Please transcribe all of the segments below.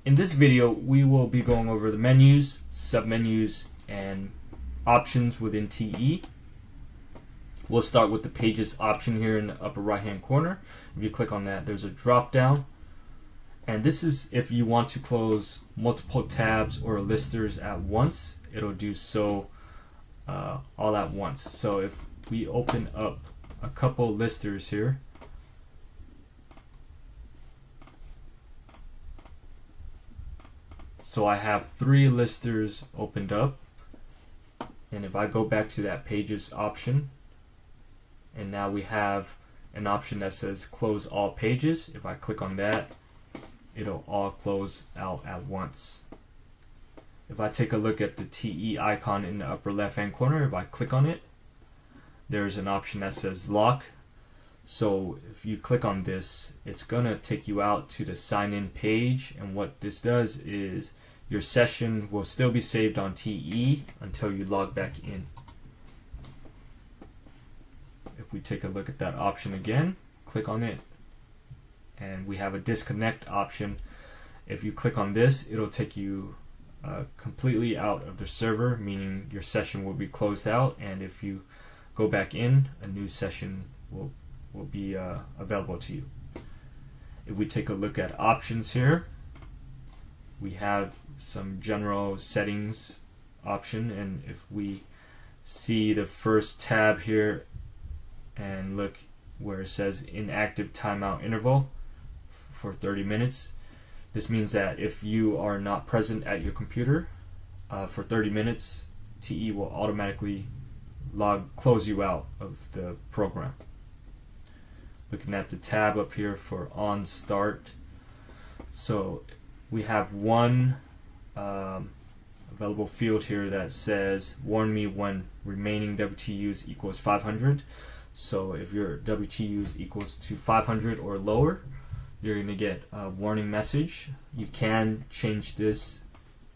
In this video, we will be going over the menus, submenus, and options within TE. We'll start with the Pages option here in the upper right hand corner. If you click on that, there's a drop down. And this is if you want to close multiple tabs or listers at once. It'll do so all at once. So if we open up a couple listers here, so I have 3 listers opened up, and if I go back to that Pages option, and now we have an option that says close all pages. If I click on that, it'll all close out at once. If I take a look at the TE icon in the upper left hand corner, if I click on it, there's an option that says lock. So if you click on this, it's gonna take you out to the sign in page, and what this does is your session will still be saved on TE until you log back in. If we take a look at that option again, click on it, and we have a disconnect option. If you click on this, it'll take you completely out of the server, meaning your session will be closed out, and if you go back in, a new session will be available to you. If we take a look at options here, we have some general settings option, and if we see the first tab here and look where it says inactive timeout interval for 30 minutes, this means that if you are not present at your computer for 30 minutes, TE will automatically close you out of the program. Looking at the tab up here for on start, so we have one available field here that says warn me when remaining WTUs equals 500. So if your WTUs equals to 500 or lower, you're going to get a warning message. You can change this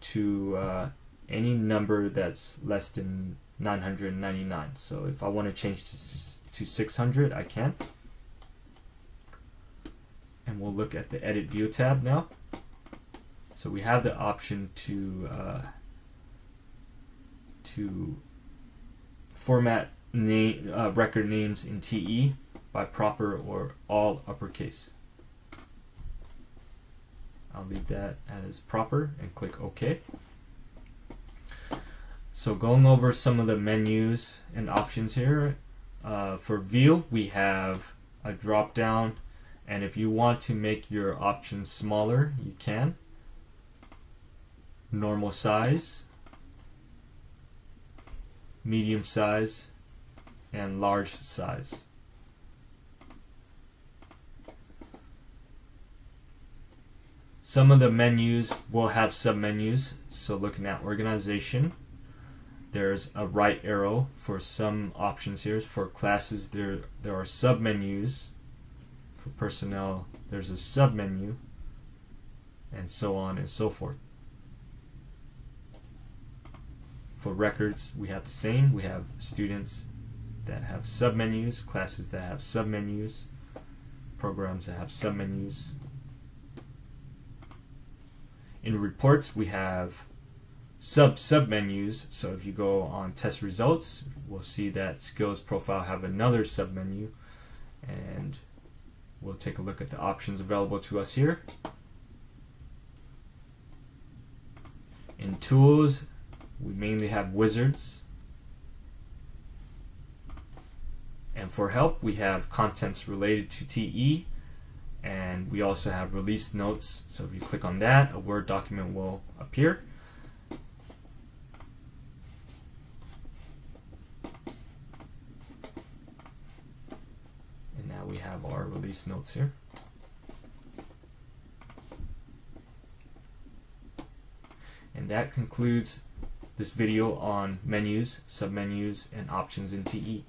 to any number that's less than 999. So if I want to change this to 600, I can. And we'll look at the Edit View tab now. So we have the option to format record names in TE by proper or all uppercase. I'll leave that as proper and click OK. So going over some of the menus and options here, for View we have a drop down, and if you want to make your options smaller, you can. Normal size, medium size, and large size. Some of the menus will have submenus, so looking at organization, there's a right arrow for some options here. For classes, there are submenus. For personnel, there's a submenu, and so on and so forth. For records, we have the same. We have students that have submenus, classes that have submenus, programs that have submenus. In reports, we have submenus. So if you go on test results, we'll see that skills profile have another submenu, and we'll take a look at the options available to us here. In tools, we mainly have wizards. And for help, we have contents related to TE, and we also have release notes. So if you click on that, a Word document will appear. And now we have our release notes here. And that concludes this video on menus, submenus, and options in TE.